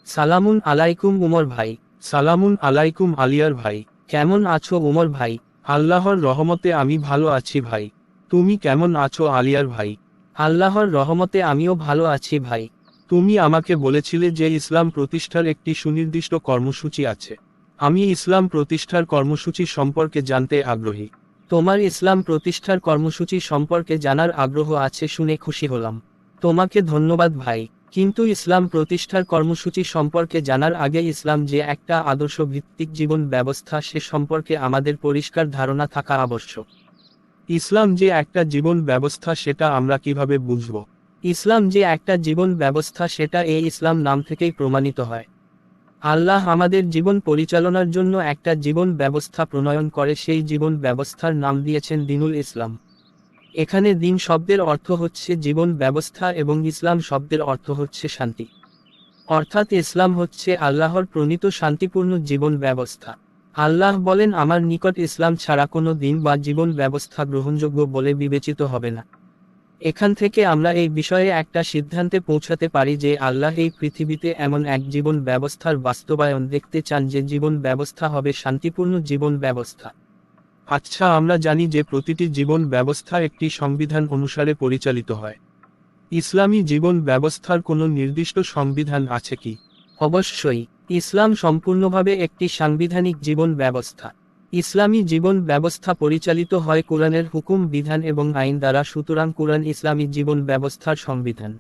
সালামুন আলাইকুম উমর ভাই। সালামুন আলাইকুম আলিয়ার ভাই। কেমন আছো উমর ভাই? আল্লাহর রহমতে আমি ভালো আছি ভাই। তুমি কেমন আছো আলিয়ার ভাই? আল্লাহর রহমতে আমিও ভালো আছি ভাই। তুমি আমাকে বলেছিলে যে ইসলাম প্রতিষ্ঠার একটি সুনির্দিষ্ট কর্মসূচি আছে। আমি ইসলাম প্রতিষ্ঠার কর্মসূচি সম্পর্কে জানতে আগ্রহী। তোমার ইসলাম প্রতিষ্ঠার কর্মসূচি সম্পর্কে জানার আগ্রহ আছে শুনে খুশি হলাম। তোমাকে ধন্যবাদ ভাই। কিন্তু ইসলাম প্রতিষ্ঠার কর্মসূচি সম্পর্কে জানার আগে ইসলাম যে একটা আদর্শ ভিত্তিক জীবন ব্যবস্থা সে সম্পর্কে আমাদের পরিষ্কার ধারণা থাকা আবশ্যক। ইসলাম যে একটা জীবন ব্যবস্থা সেটা আমরা কিভাবে বুঝব? ইসলাম যে একটা জীবন ব্যবস্থা সেটা এই ইসলাম নাম থেকেই প্রমাণিত হয়। আল্লাহ আমাদের জীবন পরিচালনার জন্য একটা জীবন ব্যবস্থা প্রণয়ন করে, সেই জীবন ব্যবস্থার নাম দিয়েছেন দ্বীনুল ইসলাম। এখানে দ্বীন শব্দের অর্থ হচ্ছে জীবন ব্যবস্থা এবং ইসলাম শব্দের অর্থ হচ্ছে শান্তি। অর্থাৎ ইসলাম হচ্ছে আল্লাহর প্রণীত শান্তিপূর্ণ জীবন ব্যবস্থা। আল্লাহ বলেন, আমার নিকট ইসলাম ছাড়া কোনো দিন বা জীবন ব্যবস্থা গ্রহণযোগ্য বলে বিবেচিত হবে না। এখান থেকে আমরা এই বিষয়ে একটা সিদ্ধান্তে পৌঁছাতে পারি যে আল্লাহ এই পৃথিবীতে এমন এক জীবন ব্যবস্থার বাস্তবায়ন দেখতে চান যে জীবন ব্যবস্থা হবে শান্তিপূর্ণ জীবন ব্যবস্থা। আচ্ছা, আমরা জানি যে প্রতিটি জীবন ব্যবস্থা একটি সংবিধান অনুসারে পরিচালিত হয়। ইসলামী জীবন ব্যবস্থার কোনো নির্দিষ্ট সংবিধান আছে কি? অবশ্যই, ইসলাম সম্পূর্ণভাবে একটি সাংবিধানিক জীবন ব্যবস্থা। ইসলামী জীবন ব্যবস্থা পরিচালিত হয় কোরআনের হুকুম বিধান এবং আইন দ্বারা, সুতরাং কোরআন ইসলামী জীবন ব্যবস্থার সংবিধান।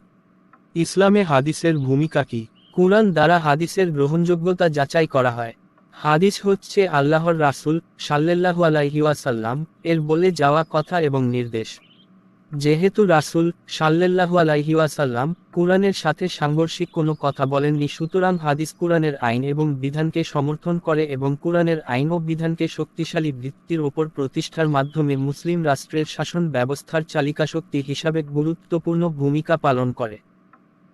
ইসলামে হাদিসের ভূমিকা কি? কুরআন দ্বারা হাদিসের গ্রহণযোগ্যতা যাচাই করা হয়। হাদিস হচ্ছে আল্লাহর রাসূল সাল্লাল্লাহু আলাইহি ওয়াসাল্লাম এর বলে যাওয়া কথা এবং নির্দেশ। যেহেতু রাসূল সাল্লাল্লাহু আলাইহি ওয়াসাল্লাম কুরআনের সাথে সাংঘর্ষিক কোনো কথা বলেননি, সুতরাং হাদিস কুরআনের আইন এবং বিধানকে সমর্থন করে এবং কুরআনের আইন ও বিধানকে শক্তিশালী ভিত্তির ওপর প্রতিষ্ঠার মাধ্যমে মুসলিম রাষ্ট্রের শাসন ব্যবস্থার চালিকাশক্তি হিসাবে গুরুত্বপূর্ণ ভূমিকা পালন করে।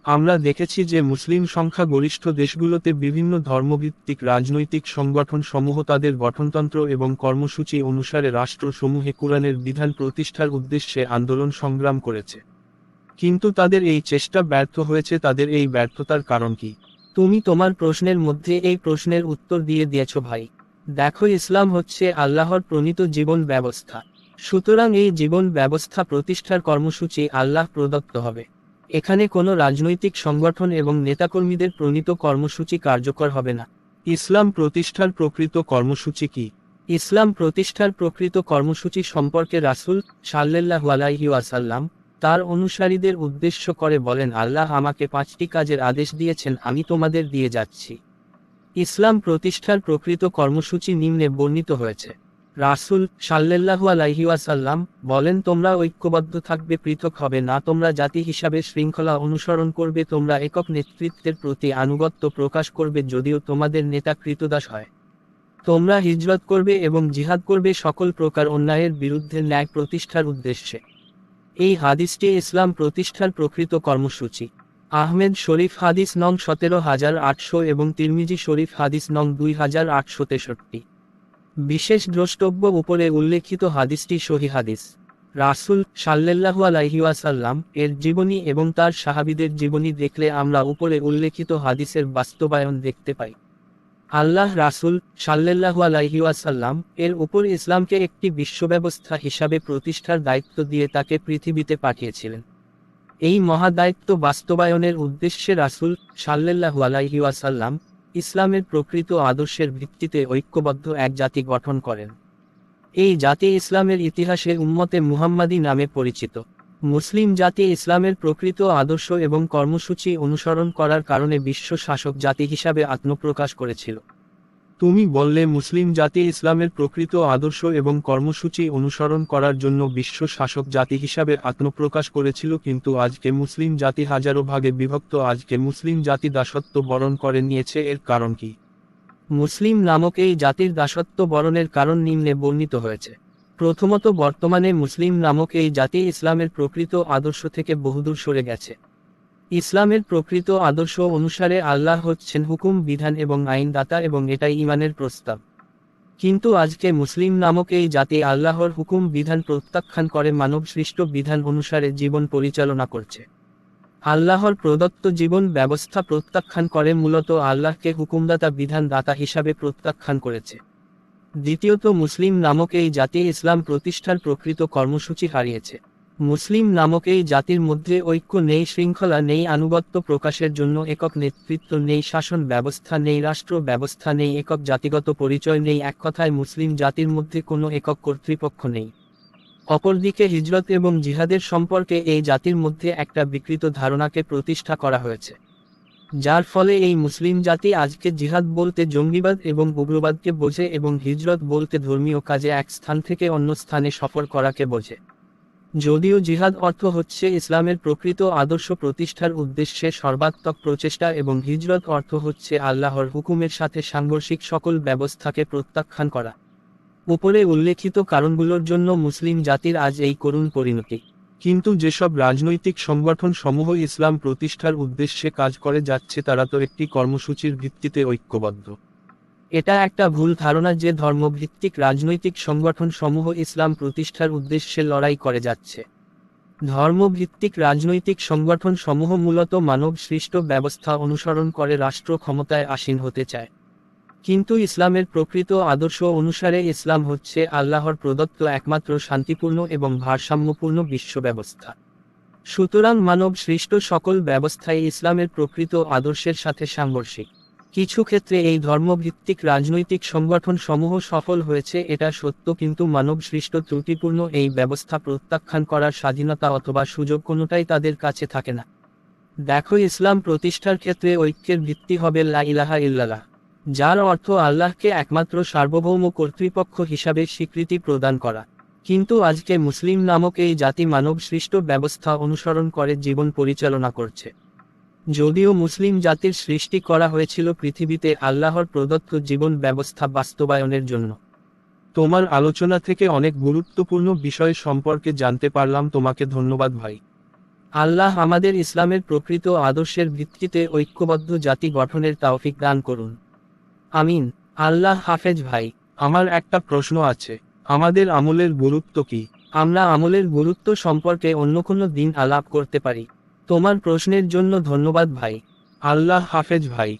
আমরা দেখেছি যে মুসলিম সংখ্যাগরিষ্ঠ দেশগুলোতে বিভিন্ন ধর্মভিত্তিক রাজনৈতিক সংগঠন সমূহ তাদের গঠনতন্ত্র এবং কর্মসূচি অনুসারে রাষ্ট্রসমূহে কুরআনের বিধান প্রতিষ্ঠার উদ্দেশ্যে আন্দোলন সংগ্রাম করেছে। কিন্তু তাদের এই চেষ্টা ব্যর্থ হয়েছে। তাদের এই ব্যর্থতার কারণ কি? তুমি তোমার প্রশ্নের মধ্যে এই প্রশ্নের উত্তর দিয়ে দিয়েছ ভাই। দেখো, ইসলাম হচ্ছে আল্লাহর প্রণীত জীবন ব্যবস্থা। সুতরাং এই জীবন ব্যবস্থা প্রতিষ্ঠার কর্মসূচি আল্লাহ প্রদত্ত হবে। এখানে কোনো রাজনৈতিক সংগঠন এবং নেতাকর্মীদের প্রণীত কর্মসূচি কার্যকর হবে না। ইসলাম প্রতিষ্ঠার প্রকৃত কর্মসূচি কি? ইসলাম প্রতিষ্ঠার প্রকৃত কর্মসূচি সম্পর্কে রাসূল সাল্লাল্লাহু আলাইহি ওয়াসাল্লাম তার অনুসারীদের উদ্দেশ্য করে বলেন, আল্লাহ আমাকে 5টি কাজের আদেশ দিয়েছেন, আমি তোমাদের দিয়ে যাচ্ছি। ইসলাম প্রতিষ্ঠার প্রকৃত কর্মসূচি নিম্নে বর্ণিত হয়েছে। রাসূল সাল্লাল্লাহু আলাইহি ওয়াসাল্লাম বলেন, তোমরা ঐক্যবদ্ধ থাকবে, পৃথক হবে না, তোমরা জাতি হিসাবে শৃঙ্খলা অনুসরণ করবে, তোমরা একক নেতৃত্বের প্রতি আনুগত্য প্রকাশ করবে যদিও তোমাদের নেতা কৃতদাস হয়। তোমরা হিজরত করবে এবং জিহাদ করবে সকল প্রকার অন্যায়ের বিরুদ্ধে ন্যায় প্রতিষ্ঠার উদ্দেশ্যে। এই হাদিসটি ইসলাম প্রতিষ্ঠার প্রকৃত কর্মসূচি। আহমেদ শরীফ হাদিস নং 17800 এবং তিরমিজি শরীফ হাদিস নং 2863। বিশেষ দ্রষ্টব্য, উপরে উল্লেখিত হাদিসটি সহিহ হাদিস। রাসূল সাল্লাল্লাহু আলাইহি ওয়াসাল্লাম এর জীবনী এবং তার সাহাবীদের জীবনী দেখলে আমরা উপরে উল্লেখিত হাদিসের বাস্তবায়ন দেখতে পাই। আল্লাহ রাসূল সাল্লাল্লাহু আলাইহি ওয়াসাল্লাম এর উপর ইসলামকে একটি বিশ্বব্যবস্থা হিসাবে প্রতিষ্ঠার দায়িত্ব দিয়ে তাকে পৃথিবীতে পাঠিয়েছিলেন। এই মহাদায়িত্ব বাস্তবায়নের উদ্দেশ্যে রাসূল সাল্লাল্লাহু আলাইহি ওয়াসাল্লাম ইসলামের প্রকৃত আদর্শের ভিত্তিতে ঐক্যবদ্ধ এক জাতি গঠন করেন। এই জাতি ইসলামের ইতিহাসে উম্মতে মুহাম্মাদি নামে পরিচিত। মুসলিম জাতি ইসলামের প্রকৃত আদর্শ এবং কর্মসূচি অনুসরণ করার কারণে বিশ্ব শাসক জাতি হিসাবে আত্মপ্রকাশ করেছিল। তুমি বললে মুসলিম জাতি ইসলামের প্রকৃত আদর্শ এবং কর্মসূচি অনুসরণ করার জন্য বিশ্ব শাসক জাতি হিসাবে আত্মপ্রকাশ করেছিল, কিন্তু আজকে মুসলিম জাতি হাজারো ভাগে বিভক্ত। আজকে মুসলিম জাতি দাসত্ব বরণ করে নিয়েছে, এর কারণ কি? মুসলিম নামক এই জাতির দাসত্ব বরণের কারণ নিম্নে বর্ণিত হয়েছে। প্রথমত, বর্তমানে মুসলিম নামক এই জাতি ইসলামের প্রকৃত আদর্শ থেকে বহুদূর সরে গেছে। ইসলামের প্রকৃত আদর্শ অনুসারে আল্লাহ হচ্ছেন হুকুম বিধান এবং আইনদাতা এবং এটাই ঈমানের প্রস্তাব। কিন্তু আজকে মুসলিম নামক এই জাতি আল্লাহর হুকুম বিধান প্রত্যাখ্যান করে মানব সৃষ্ট বিধান অনুসারে জীবন পরিচালনা করছে। আল্লাহর প্রদত্ত জীবন ব্যবস্থা প্রত্যাখ্যান করে, মূলত আল্লাহকে হুকুমদাতা বিধানদাতা হিসাবে প্রত্যাখ্যান করেছে। দ্বিতীয়ত, মুসলিম নামক এই জাতি ইসলাম প্রতিষ্ঠার প্রকৃত কর্মসূচি হারিয়েছে। মুসলিম নামক এই জাতির মধ্যে ঐক্য নেই, শৃঙ্খলা নেই, আনুগত্য প্রকাশের জন্য একক নেতৃত্ব নেই, শাসন ব্যবস্থা নেই, রাষ্ট্র ব্যবস্থা নেই, একক জাতিগত পরিচয় নেই, এক কথায় মুসলিম জাতির মধ্যে কোনো একক কর্তৃপক্ষ নেই। অপরদিকে হিজরত এবং জিহাদের সম্পর্কে এই জাতির মধ্যে একটা বিকৃত ধারণাকে প্রতিষ্ঠা করা হয়েছে, যার ফলে এই মুসলিম জাতি আজকে জিহাদ বলতে জঙ্গিবাদ এবং উগ্রবাদকে বোঝে এবং হিজরত বলতে ধর্মীয় কাজে এক স্থান থেকে অন্য স্থানে সফর করাকে বোঝে। যদিও জিহাদ অর্থ হচ্ছে ইসলামের প্রকৃত আদর্শ প্রতিষ্ঠার উদ্দেশ্যে সর্বাত্মক প্রচেষ্টা এবং হিজরত অর্থ হচ্ছে আল্লাহর হুকুমের সাথে সাংঘর্ষিক সকল ব্যবস্থাকে প্রত্যাখ্যান করা। উপরে উল্লেখিত কারণগুলোর জন্য মুসলিম জাতির আজ এই করুণ পরিণতি। কিন্তু যেসব রাজনৈতিক সংগঠন সমূহ ইসলাম প্রতিষ্ঠার উদ্দেশ্যে কাজ করে যাচ্ছে তারা তো একটি কর্মসূচির ভিত্তিতে ঐক্যবদ্ধ। এটা একটা ভুল ধারণা যে ধর্মভিত্তিক রাজনৈতিক সংগঠন সমূহ ইসলাম প্রতিষ্ঠার উদ্দেশ্যে লড়াই করে যাচ্ছে। ধর্মভিত্তিক রাজনৈতিক সংগঠন সমূহ মূলত মানব সৃষ্ট ব্যবস্থা অনুসরণ করে রাষ্ট্র ক্ষমতায় আসীন হতে চায়। কিন্তু ইসলামের প্রকৃত আদর্শ অনুসারে ইসলাম হচ্ছে আল্লাহর প্রদত্ত একমাত্র শান্তিপূর্ণ এবং ভারসাম্যপূর্ণ বিশ্ব ব্যবস্থা। সুতরাং মানব সৃষ্ট সকল ব্যবস্থাই ইসলামের প্রকৃত আদর্শের সাথে সাংঘর্ষিক। কিছু ক্ষেত্রে এই ধর্মভিত্তিক রাজনৈতিক সংগঠন সমূহ সফল হয়েছে, এটা সত্য, কিন্তু মানব সৃষ্ট ত্রুটিপূর্ণ এই ব্যবস্থা প্রত্যাখ্যান করার স্বাধীনতা অথবা সুযোগ কোনোটাই তাদের কাছে থাকে না। দেখো, ইসলাম প্রতিষ্ঠার ক্ষেত্রে ঐক্যের ভিত্তি হবে লা ইলাহা ইল্লাল্লাহ, যার অর্থ আল্লাহকে একমাত্র সার্বভৌম কর্তৃপক্ষ হিসাবে স্বীকৃতি প্রদান করা। কিন্তু আজকে মুসলিম নামক এই জাতি মানব সৃষ্ট ব্যবস্থা অনুসরণ করে জীবন পরিচালনা করছে। যদিও মুসলিম জাতির সৃষ্টি করা হয়েছিল পৃথিবীতে আল্লাহর প্রদত্ত জীবন ব্যবস্থা বাস্তবায়নের জন্য। তোমার আলোচনা থেকে অনেক গুরুত্বপূর্ণ বিষয় সম্পর্কে জানতে পারলাম, তোমাকে ধন্যবাদ ভাই। আল্লাহ আমাদের ইসলামের প্রকৃত আদর্শের ভিত্তিতে ঐক্যবদ্ধ জাতি গঠনের তৌফিক দান করুন। আমিন। আল্লাহ হাফেজ ভাই। আমার একটা প্রশ্ন আছে, আমাদের আমলের গুরুত্ব কি? আমরা আমলের গুরুত্ব সম্পর্কে অন্য কোনো দিন আলাপ করতে পারি। তোমার প্রশ্নের জন্য ধন্যবাদ ভাই। আল্লাহ হাফেজ ভাই।